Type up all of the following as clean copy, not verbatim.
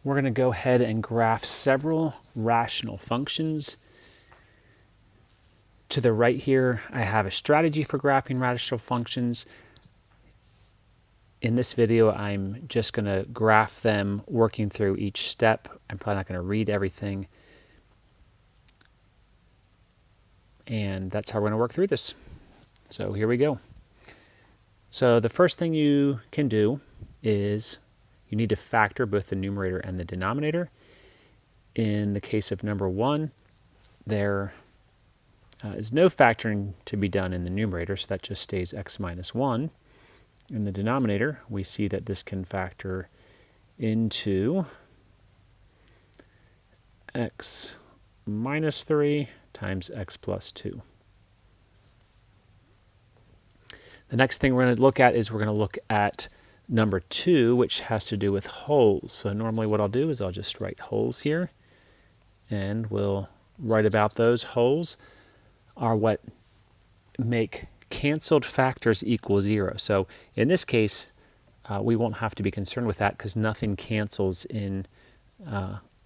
we're going to go ahead and graph several rational functions. To the right here, I have a strategy for graphing rational functions. In this video, I'm just going to graph them working through each step. I'm probably not going to read everything. And that's how we're going to work through this. So here we go. So the first thing you can do is you need to factor both the numerator and the denominator. In the case of number 1, there is no factoring to be done in the numerator, so that just stays x minus 1. In the denominator, we see that this can factor into x minus 3 times x plus 2. The next thing we're going to look at is we're going to look at number 2, which has to do with wholes. So normally what I'll do is I'll just write wholes here, and we'll write about those. Wholes are what make canceled factors equal 0. So in this case, we won't have to be concerned with that because nothing cancels in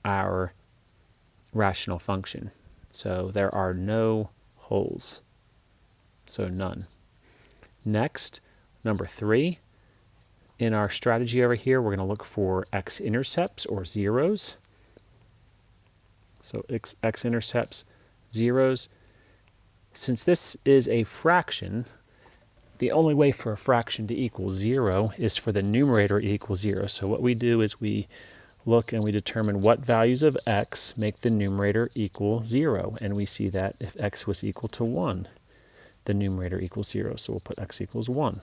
our rational function. So there are no wholes, so none. Next, number 3, in our strategy over here, we're going to look for x-intercepts or zeros. So x-intercepts, zeros. Since this is a fraction, the only way for a fraction to equal 0 is for the numerator to equal 0. So what we do is we look and we determine what values of x make the numerator equal 0. And we see that if x was equal to 1, the numerator equals 0. So we'll put x equals 1.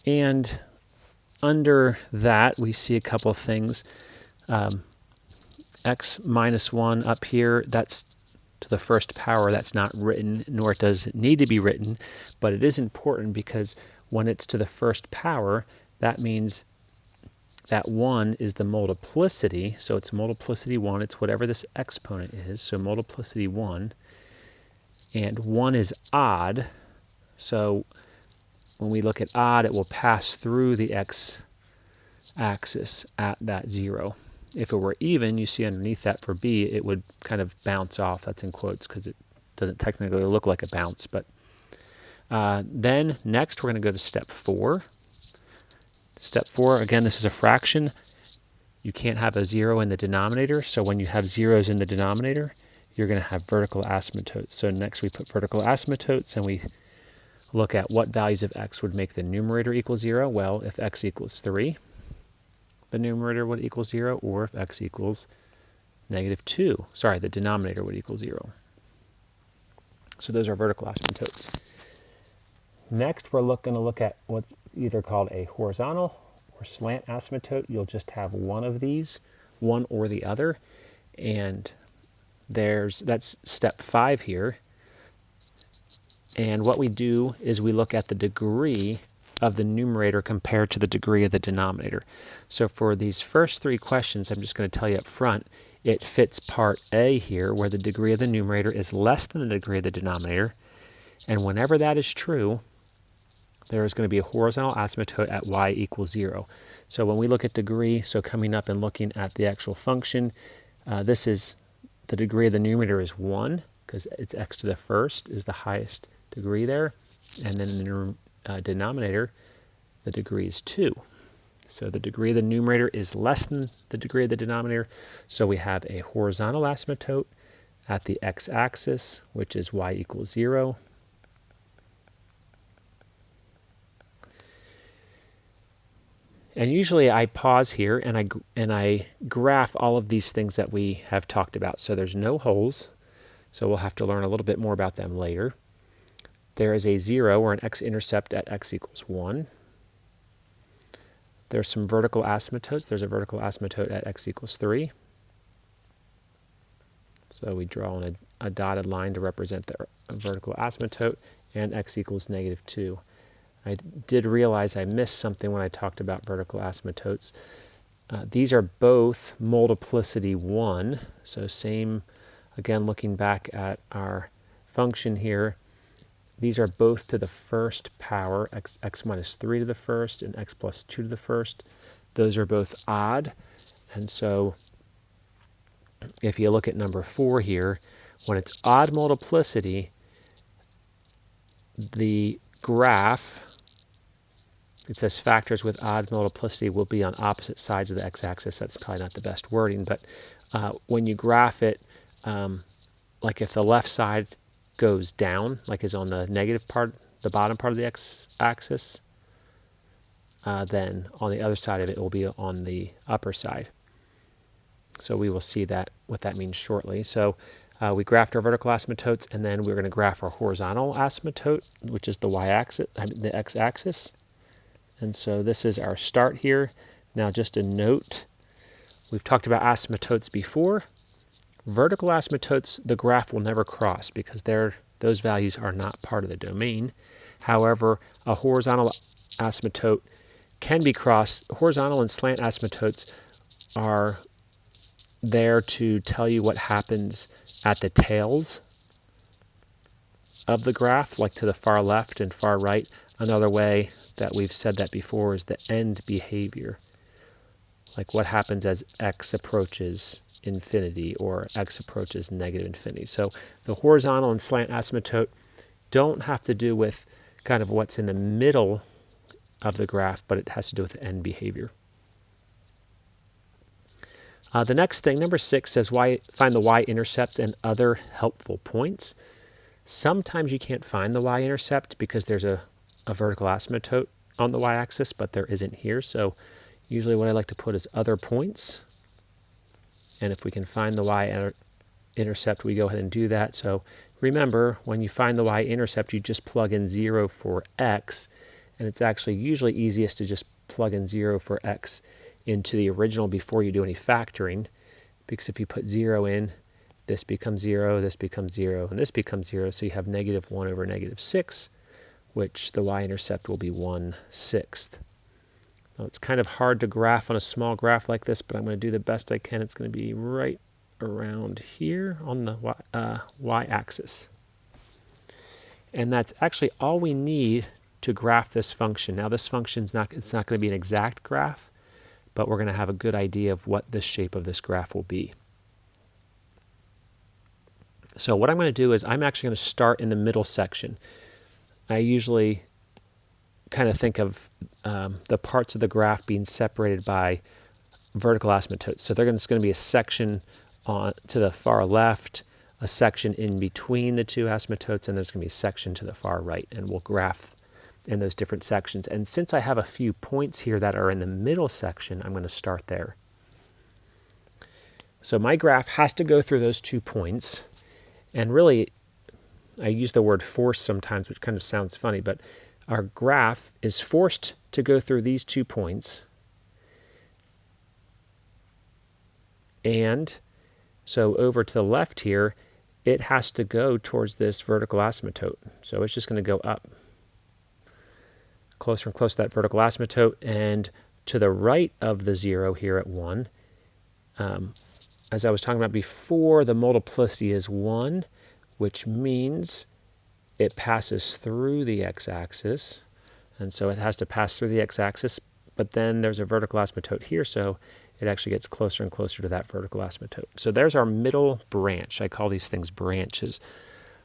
And under that, we see a couple of things. X minus 1 up here, that's to the first power. That's not written, nor does it need to be written, but it is important because when it's to the first power, that means that 1 is the multiplicity. So it's multiplicity 1. It's whatever this exponent is. So multiplicity 1. And 1 is odd. So when we look at odd, it will pass through the x-axis at that 0. If it were even, you see underneath that for b, it would kind of bounce off. That's in quotes because it doesn't technically look like a bounce. But then next, we're going to go to step 4. Step 4, again, this is a fraction. You can't have a 0 in the denominator. So when you have zeros in the denominator, you're going to have vertical asymptotes. So next we put vertical asymptotes and we look at what values of x would make the numerator equal 0. Well, if x equals 3, the numerator would equal 0, or if x equals negative 2. Sorry, the denominator would equal 0. So those are vertical asymptotes. Next, we're going to look at what's either called a horizontal or slant asymptote. You'll just have one of these, one or the other. And that's step 5 here. And what we do is we look at the degree of the numerator compared to the degree of the denominator. So for these first 3 questions, I'm just going to tell you up front, it fits part A here, where the degree of the numerator is less than the degree of the denominator. And whenever that is true, there is going to be a horizontal asymptote at y equals 0. So when we look at degree, so coming up and looking at the actual function, this is the degree of the numerator is 1, because it's x to the first is the highest degree there. And then in the denominator, the degree is 2. So the degree of the numerator is less than the degree of the denominator. So we have a horizontal asymptote at the x-axis, which is y equals 0. And usually I pause here and I graph all of these things that we have talked about. So there's no holes, so we'll have to learn a little bit more about them later. There is a 0 or an x-intercept at x equals 1. There's some vertical asymptotes. There's a vertical asymptote at x equals 3. So we draw on a dotted line to represent the vertical asymptote, and x equals negative 2. I did realize I missed something when I talked about vertical asymptotes. These are both multiplicity 1. So same, again, looking back at our function here, these are both to the first power, x minus 3 to the first and x plus 2 to the first. Those are both odd. And so if you look at number 4 here, when it's odd multiplicity, the graph, it says factors with odd multiplicity will be on opposite sides of the x-axis. That's probably not the best wording, but when you graph it, like if the left side goes down, like is on the negative part, the bottom part of the x-axis, then on the other side of it will be on the upper side. So we will see that what that means shortly. So we graphed our vertical asymptotes, and then we're going to graph our horizontal asymptote, which is the y-axis, the x-axis. And so this is our start here. Now just a note, we've talked about asymptotes before. Vertical asymptotes, the graph will never cross because those values are not part of the domain. However, a horizontal asymptote can be crossed. Horizontal and slant asymptotes are there to tell you what happens at the tails of the graph, like to the far left and far right. Another way that we've said that before is the end behavior, like what happens as x approaches infinity or x approaches negative infinity. So the horizontal and slant asymptote don't have to do with kind of what's in the middle of the graph, but it has to do with the end behavior. The next thing, number 6, says find the y-intercept and other helpful points. Sometimes you can't find the y-intercept because there's a vertical asymptote on the y-axis, but there isn't here. So usually what I like to put is other points. And if we can find the y-intercept, we go ahead and do that. So remember, when you find the y-intercept, you just plug in 0 for x. And it's actually usually easiest to just plug in 0 for x into the original before you do any factoring, because if you put 0 in, this becomes 0, this becomes 0, and this becomes 0, so you have negative 1 over negative 6, which the y-intercept will be 1/6. Now it's kind of hard to graph on a small graph like this, but I'm going to do the best I can. It's going to be right around here on the y-axis. And that's actually all we need to graph this function. Now this function's not going to be an exact graph, but we're going to have a good idea of what the shape of this graph will be. So what I'm going to do is I'm actually going to start in the middle section. I usually kind of think of the parts of the graph being separated by vertical asymptotes. So there's going to be a section to the far left, a section in between the two asymptotes, and there's going to be a section to the far right, and we'll graph in those different sections. And since I have a few points here that are in the middle section, I'm going to start there. So my graph has to go through those 2 points. And really, I use the word force sometimes, which kind of sounds funny, but our graph is forced to go through these 2 points. And so over to the left here, it has to go towards this vertical asymptote. So it's just going to go up, closer and closer to that vertical asymptote, and to the right of the 0 here at 1. As I was talking about before, the multiplicity is 1, which means it passes through the x-axis, and so it has to pass through the x-axis, but then there's a vertical asymptote here, so it actually gets closer and closer to that vertical asymptote. So there's our middle branch. I call these things branches.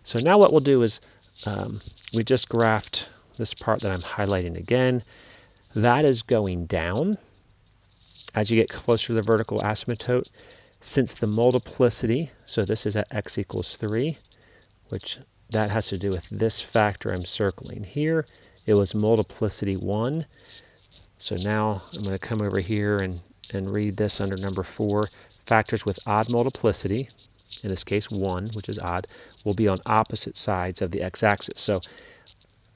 So now what we'll do is we just graphed this part that I'm highlighting again. That is going down as you get closer to the vertical asymptote. Since the multiplicity, so this is at x equals 3, which that has to do with this factor I'm circling here. It was multiplicity 1. So now I'm going to come over here and read this under number 4. Factors with odd multiplicity, in this case 1, which is odd, will be on opposite sides of the x-axis. So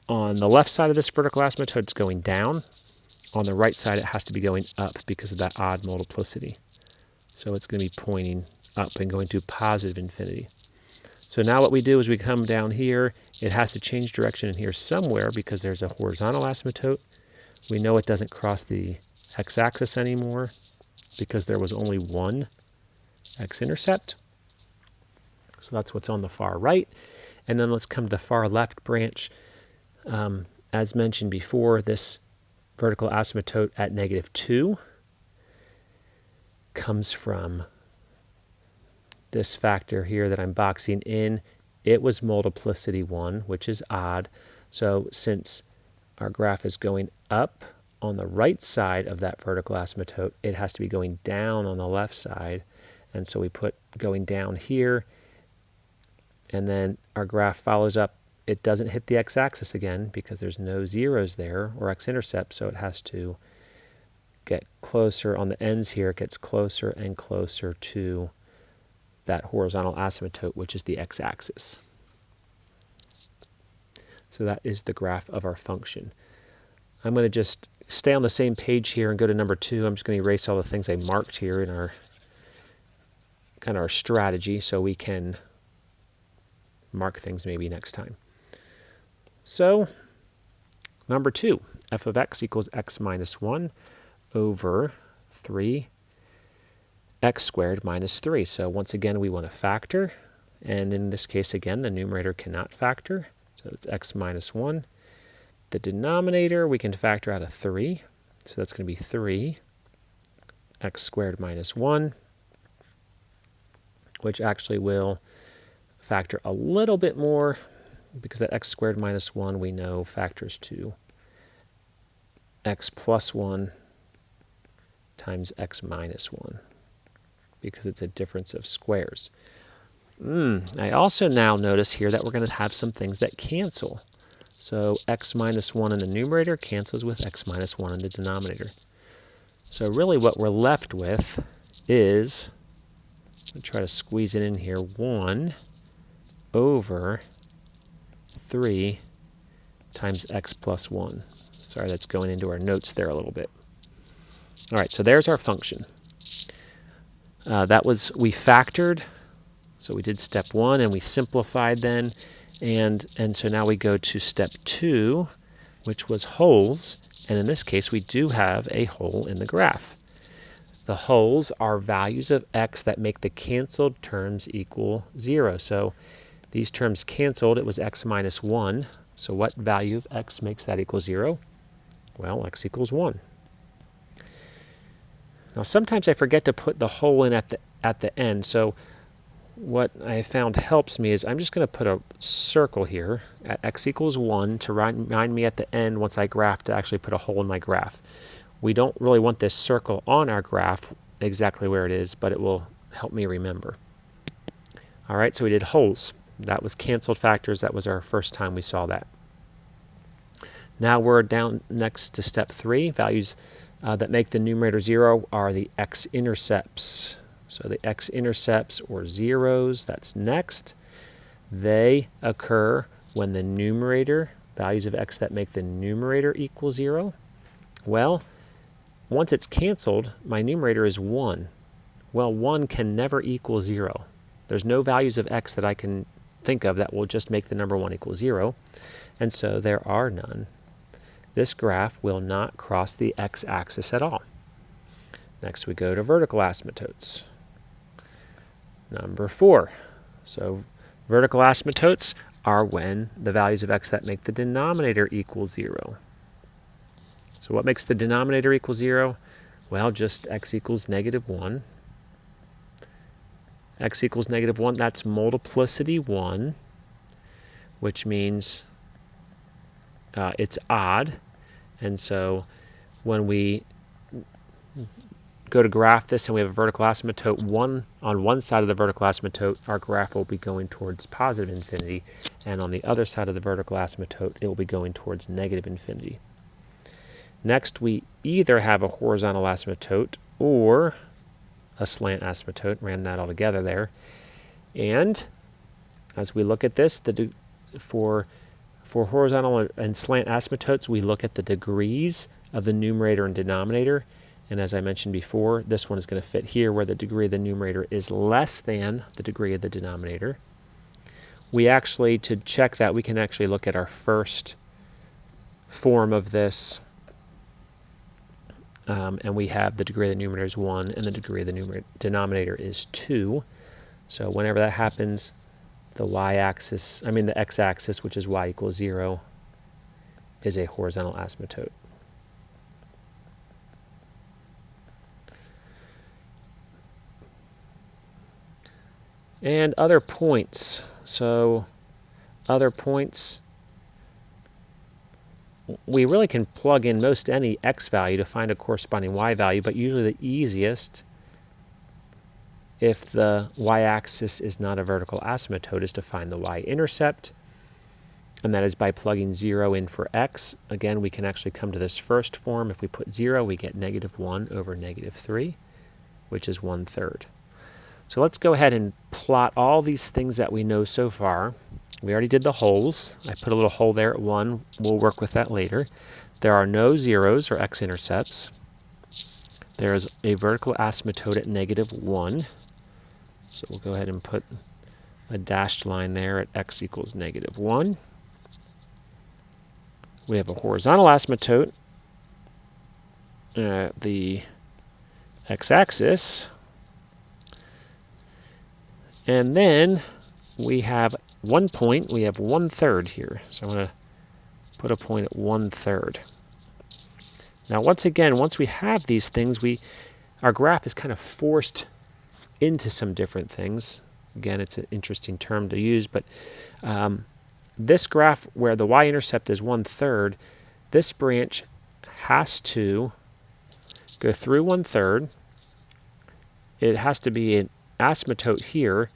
on the left side of this vertical asymptote, it's going down. On the right side, it has to be going up because of that odd multiplicity. So it's going to be pointing up and going to positive infinity. So now what we do is we come down here. It has to change direction in here somewhere because there's a horizontal asymptote. We know it doesn't cross the x-axis anymore because there was only one x-intercept. So that's what's on the far right. And then let's come to the far left branch. As mentioned before, this vertical asymptote at -2 comes from this factor here that I'm boxing in. It was multiplicity 1, which is odd. So since our graph is going up on the right side of that vertical asymptote, it has to be going down on the left side. And so we put going down here, and then our graph follows up. It doesn't hit the x-axis again because there's no zeros there or x-intercept, so it has to get closer on the ends here. It gets closer and closer to that horizontal asymptote, which is the x-axis. So that is the graph of our function. I'm going to just stay on the same page here and go to number 2. I'm just going to erase all the things I marked here in our kind of our strategy so we can mark things maybe next time. So number 2, f of x equals x minus 1 over 3 x squared minus 3. So once again, we want to factor. And in this case, again, the numerator cannot factor. So it's x minus 1. The denominator, we can factor out of 3. So that's going to be 3 x squared minus 1, which actually will factor a little bit more because that x squared minus 1 we know factors to x plus 1 times x minus 1. Because it's a difference of squares. I also now notice here that we're going to have some things that cancel. So x minus 1 in the numerator cancels with x minus 1 in the denominator. So really what we're left with is, I'll try to squeeze it in here, 1 over 3 times x plus 1. Sorry, that's going into our notes there a little bit. All right, so there's our function. We factored, so we did step 1 and we simplified then, and so now we go to step 2, which was holes, and in this case we do have a hole in the graph. The holes are values of x that make the canceled terms equal 0. So these terms canceled, it was x minus 1, so what value of x makes that equal 0? Well, x equals 1. Now sometimes I forget to put the hole in at the end, so what I found helps me is I'm just going to put a circle here at x equals 1 to remind me at the end once I graph to actually put a hole in my graph. We don't really want this circle on our graph exactly where it is, but it will help me remember. All right, so we did holes. That was canceled factors. That was our first time we saw that. Now we're down next to step 3, values that make the numerator 0 are the x-intercepts. So the x-intercepts, or zeros, that's next. They occur when the numerator, values of x that make the numerator equal 0. Well, once it's canceled, my numerator is 1. Well, 1 can never equal 0. There's no values of x that I can think of that will just make the number 1 equal 0. And so there are none. This graph will not cross the x-axis at all. Next we go to vertical asymptotes. Number 4. So vertical asymptotes are when the values of x that make the denominator equal 0. So what makes the denominator equal 0? Well, just x equals -1. X equals -1, that's multiplicity 1, which means it's odd. And so when we go to graph this and we have a vertical asymptote, on one side of the vertical asymptote, our graph will be going towards positive infinity, and on the other side of the vertical asymptote, it will be going towards negative infinity. Next, we either have a horizontal asymptote or a slant asymptote, ran that all together there. And as we look at this, for horizontal and slant asymptotes, we look at the degrees of the numerator and denominator. And as I mentioned before, this one is going to fit here where the degree of the numerator is less than the degree of the denominator. We actually, to check that, we can actually look at our first form of this. And we have the degree of the numerator is 1 and the degree of the denominator is 2. So whenever that happens, the y-axis, the x-axis, which is y equals 0, is a horizontal asymptote. And other points. So other points, we really can plug in most any x value to find a corresponding y value, but usually the easiest, if the y-axis is not a vertical asymptote, is to find the y-intercept, and that is by plugging 0 in for x. Again, we can actually come to this first form. If we put 0, we get -1 over -3, which is 1/3. So let's go ahead and plot all these things that we know so far. We already did the holes. I put a little hole there at 1. We'll work with that later. There are no zeros or x-intercepts. There's a vertical asymptote at -1. So we'll go ahead and put a dashed line there at x equals -1. We have a horizontal asymptote at the x-axis. And then we have one point, we have 1/3 here. So I'm going to put a point at 1/3. Now once again, once we have these things, our graph is kind of forced into some different things. Again, it's an interesting term to use, but this graph where the y-intercept is 1/3, this branch has to go through 1/3. It has to be an asymptote here.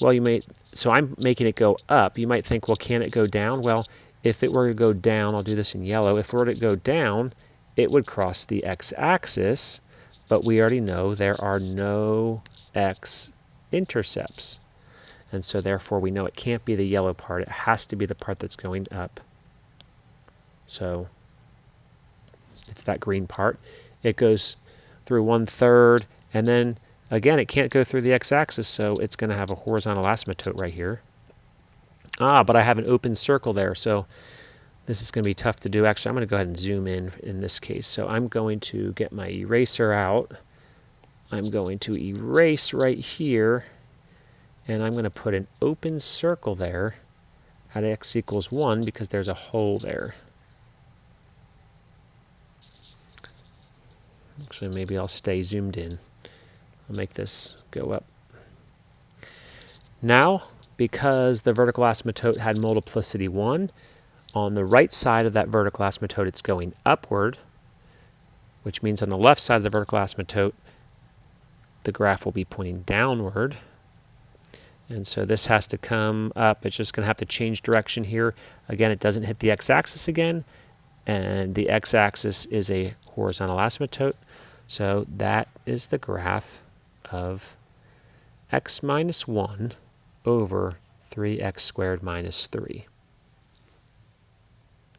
Well, so I'm making it go up. You might think, well, can it go down? Well, if it were to go down, I'll do this in yellow. If it were to go down, it would cross the x-axis, but we already know there are no x-intercepts. And so therefore we know it can't be the yellow part. It has to be the part that's going up. So it's that green part. It goes through 1/3, and then again, it can't go through the x-axis, so it's going to have a horizontal asymptote right here. But I have an open circle there, so this is going to be tough to do. Actually, I'm going to go ahead and zoom in this case. So I'm going to get my eraser out. I'm going to erase right here, and I'm going to put an open circle there at x equals 1 because there's a hole there. Actually, maybe I'll stay zoomed in. I'll make this go up. Now, because the vertical asymptote had multiplicity 1, on the right side of that vertical asymptote it's going upward, which means on the left side of the vertical asymptote the graph will be pointing downward. And so this has to come up. It's just going to have to change direction here. Again, it doesn't hit the x-axis again, and the x-axis is a horizontal asymptote. So that is the graph of x minus 1 over 3x squared minus 3.